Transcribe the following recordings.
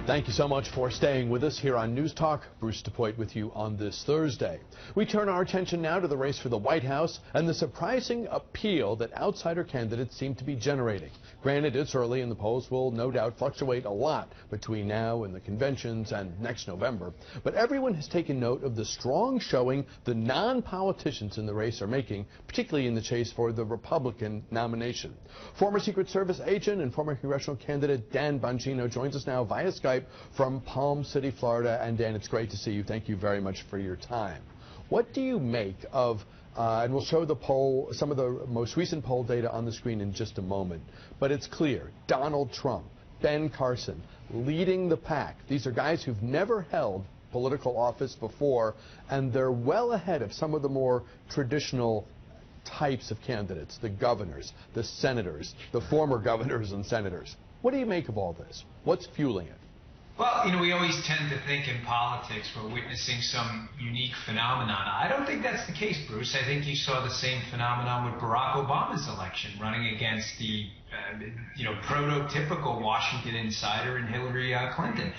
Thank you so much for staying with us here on News Talk. Bruce DePoit with you on this Thursday. We turn our attention now to the race for the White House and the surprising appeal that outsider candidates seem to be generating. Granted, it's early and the polls will no doubt fluctuate a lot between now and the conventions and next November. But everyone has taken note of the strong showing the non-politicians in the race are making, particularly in the chase for the Republican nomination. Former Secret Service agent and former congressional candidate Dan Bongino joins us now via Skype from Palm City, Florida. And Dan, it's great to see you. Thank you very much for your time. What do you make of, and we'll show the poll, some of the most recent poll data on the screen in just a moment, but it's clear, Donald Trump, Ben Carson, leading the pack. These are guys who've never held political office before, and they're well ahead of some of the more traditional types of candidates, the governors, the senators, the former governors and senators. What do you make of all this? What's fueling it? Well, you know, we always tend to think in politics we're witnessing some unique phenomenon. I don't think that's the case, Bruce. I think you saw the same phenomenon with Barack Obama's election, running against the, prototypical Washington insider and Hillary Clinton.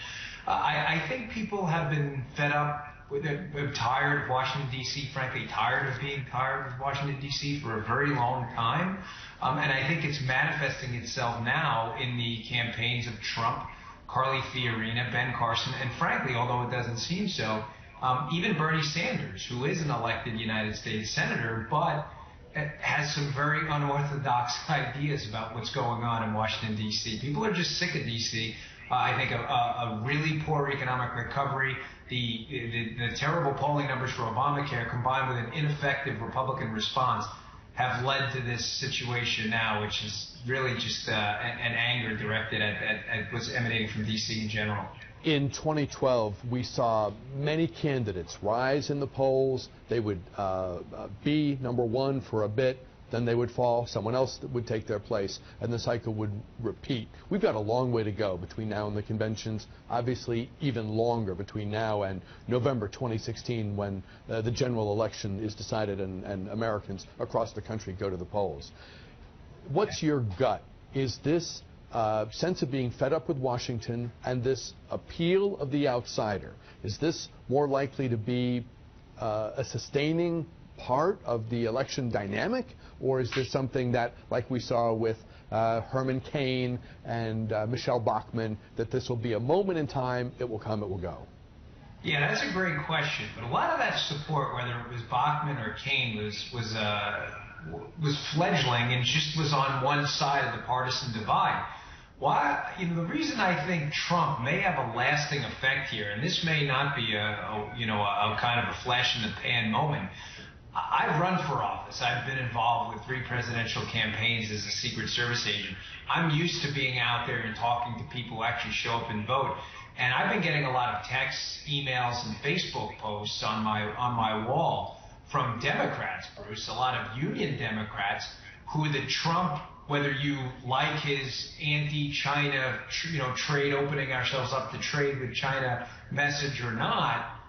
I think people have been fed up with it, tired of Washington, D.C., frankly, tired of being tired of Washington, D.C. for a very long time. And I think it's manifesting itself now in the campaigns of Trump, Carly Fiorina, Ben Carson, and frankly, although it doesn't seem so, even Bernie Sanders, who is an elected United States Senator, but has some very unorthodox ideas about what's going on in Washington, D.C. People are just sick of D.C. I think a really poor economic recovery, the terrible polling numbers for Obamacare combined with an ineffective Republican response have led to this situation now, which is really just an anger directed at what's emanating from D.C. in general. In 2012, we saw many candidates rise in the polls. They would be number one for a bit, then they would fall, someone else would take their place, and the cycle would repeat. We've got a long way to go between now and the conventions, obviously even longer between now and November 2016 when the general election is decided and Americans across the country go to the polls. What's your gut? Is this sense of being fed up with Washington and this appeal of the outsider, is this more likely to be a sustaining part of the election dynamic, or is this something that, like we saw with Herman Cain and Michelle Bachmann, that this will be a moment in time, it will come, it will go? Yeah, that's a great question. But a lot of that support, whether it was Bachmann or Cain, was fledgling and just was on one side of the partisan divide. Why? The reason I think Trump may have a lasting effect here, and this may not be a kind of a flash in the pan moment. I've run for office. I've been involved with 3 presidential campaigns as a Secret Service agent. I'm used to being out there and talking to people who actually show up and vote. And I've been getting a lot of texts, emails, and Facebook posts on my wall from Democrats, Bruce, a lot of union Democrats, who the Trump, whether you like his anti-China, trade, opening ourselves up to trade with China message or not,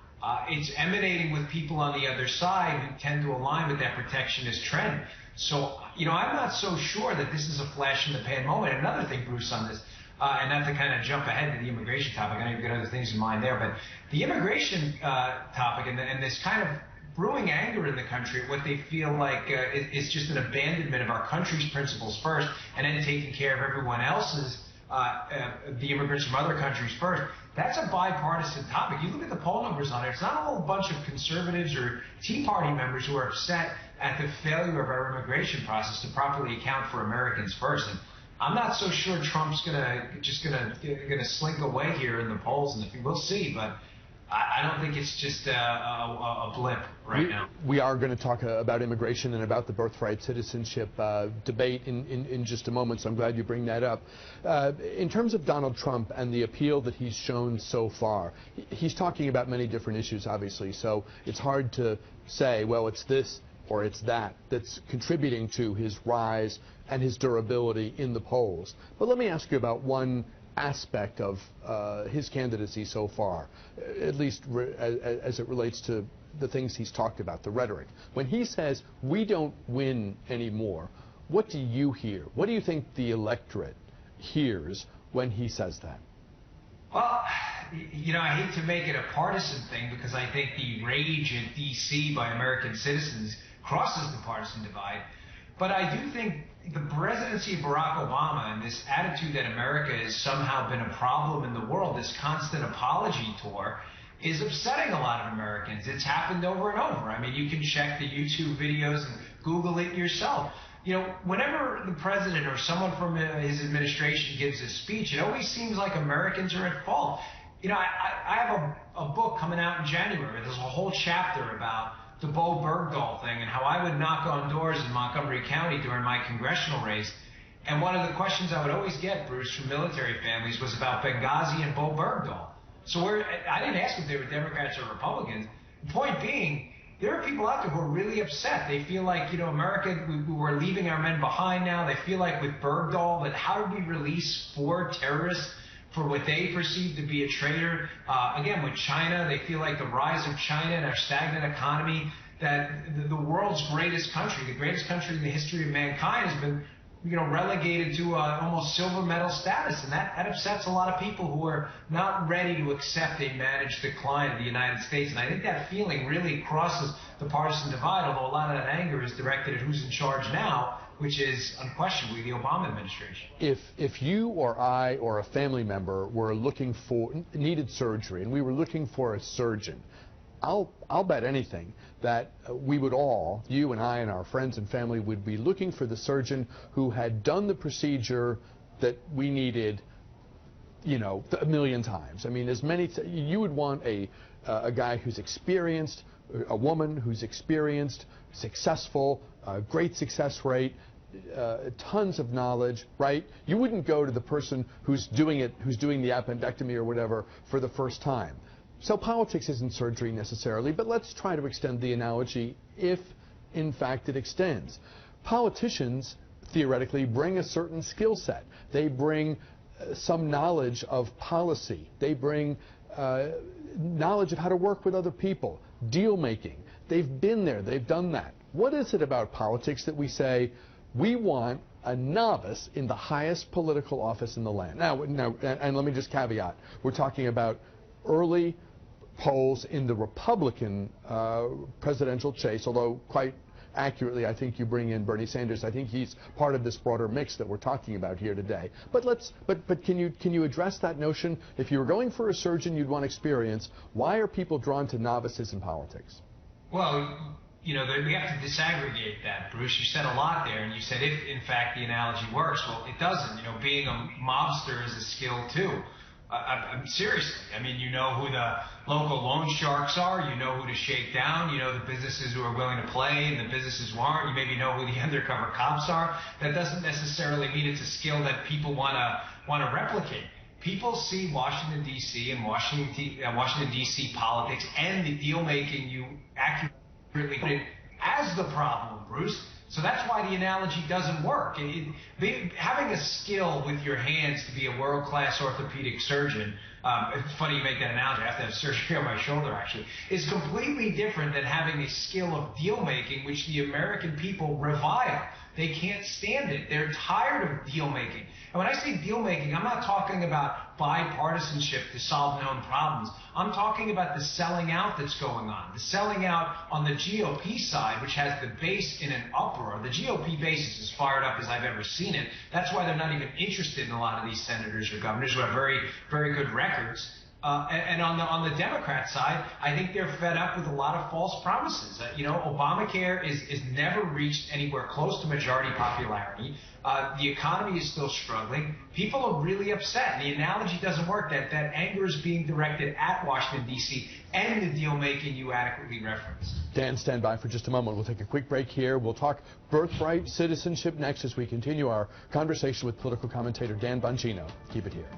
it's emanating with people on the other side who tend to align with that protectionist trend. So, I'm not so sure that this is a flash in the pan moment. Another thing, Bruce, on this, and not to kind of jump ahead to the immigration topic, I know you've got other things in mind there, but the immigration topic and this kind of brewing anger in the country at what they feel like is just an abandonment of our country's principles first, and then taking care of everyone else's, the immigrants from other countries first. That's a bipartisan topic. You look at the poll numbers on it, it's not a whole bunch of conservatives or Tea Party members who are upset at the failure of our immigration process to properly account for Americans first. And I'm not so sure Trump's gonna slink away here in the polls, and we'll see, but I don't think it's just a blip right now. We are going to talk about immigration and about the birthright citizenship debate in just a moment, so I'm glad you bring that up. In terms of Donald Trump and the appeal that he's shown so far, he's talking about many different issues, obviously, so it's hard to say, well, it's this or it's that's contributing to his rise and his durability in the polls. But let me ask you about one aspect of his candidacy so far, at least as it relates to the things he's talked about, the rhetoric. When he says, we don't win anymore, what do you hear? What do you think the electorate hears when he says that? Well, you know, I hate to make it a partisan thing because I think the rage in D.C. by American citizens crosses the partisan divide. But I do think the presidency of Barack Obama and this attitude that America has somehow been a problem in the world, this constant apology tour, is upsetting a lot of Americans. It's happened over and over. I mean, you can check the YouTube videos and Google it yourself. You know, whenever the president or someone from his administration gives a speech, it always seems like Americans are at fault. You know, I have a book coming out in January. There's a whole chapter about the Bo Bergdahl thing and how I would knock on doors in Montgomery County during my congressional race. And one of the questions I would always get, Bruce, from military families was about Benghazi and Bo Bergdahl. So I didn't ask if they were Democrats or Republicans. The point being, there are people out there who are really upset. They feel like, you know, America, we're leaving our men behind now. They feel like with Bergdahl, that how did we release 4 terrorists for what they perceive to be a traitor? Again, with China, they feel like the rise of China and our stagnant economy, that the world's greatest country, the greatest country in the history of mankind, has been, you know, relegated to almost silver medal status. And that upsets a lot of people who are not ready to accept a managed decline of the United States. And I think that feeling really crosses the partisan divide, although a lot of that anger is directed at who's in charge now, which is unquestionably the Obama administration. If you or I or a family member were looking for, needed surgery, and we were looking for a surgeon, I'll bet anything that we would all, you and I and our friends and family, would be looking for the surgeon who had done the procedure that we needed, you know, a million times. I mean, you would want a guy who's experienced, a woman who's experienced, successful, great success rate, tons of knowledge, right? You wouldn't go to the person who's doing the appendectomy or whatever for the first time. So politics isn't surgery necessarily, but let's try to extend the analogy if, in fact, it extends. Politicians, theoretically, bring a certain skill set. They bring some knowledge of policy. They bring knowledge of how to work with other people, deal making. They've been there. They've done that. What is it about politics that we say we want a novice in the highest political office in the land? Now, and let me just caveat, we're talking about early polls in the Republican presidential chase, although quite accurately I think you bring in Bernie Sanders. I think he's part of this broader mix that we're talking about here today. But can you address that notion? If you were going for a surgeon, you'd want experience. Why are people drawn to novices in politics? Well, you know, we have to disaggregate that, Bruce. You said a lot there, and you said if, in fact, the analogy works. Well, it doesn't. You know, being a mobster is a skill, too. Seriously, I mean, you know who the local loan sharks are, you know who to shake down, you know the businesses who are willing to play and the businesses who aren't, you maybe know who the undercover cops are. That doesn't necessarily mean it's a skill that people want to replicate. People see Washington, D.C. and Washington, D.C. politics and the deal-making you accurately put it as the problem, Bruce. So that's why the analogy doesn't work. Having a skill with your hands to be a world-class orthopedic surgeon, it's funny you make that analogy, I have to have surgery on my shoulder actually, is completely different than having a skill of deal-making, which the American people revile. They can't stand it. They're tired of deal-making. And when I say deal-making, I'm not talking about bipartisanship to solve known problems. I'm talking about the selling out that's going on. The selling out on the GOP side, which has the base in an uproar. The GOP base is as fired up as I've ever seen it. That's why they're not even interested in a lot of these senators or governors who have very, very good records. And on the Democrat side, I think they're fed up with a lot of false promises. You know, Obamacare is never reached anywhere close to majority popularity. The economy is still struggling. People are really upset. The analogy doesn't work. That anger is being directed at Washington, D.C. and the deal-making you adequately referenced. Dan, stand by for just a moment. We'll take a quick break here. We'll talk birthright citizenship next as we continue our conversation with political commentator Dan Bongino. Keep it here.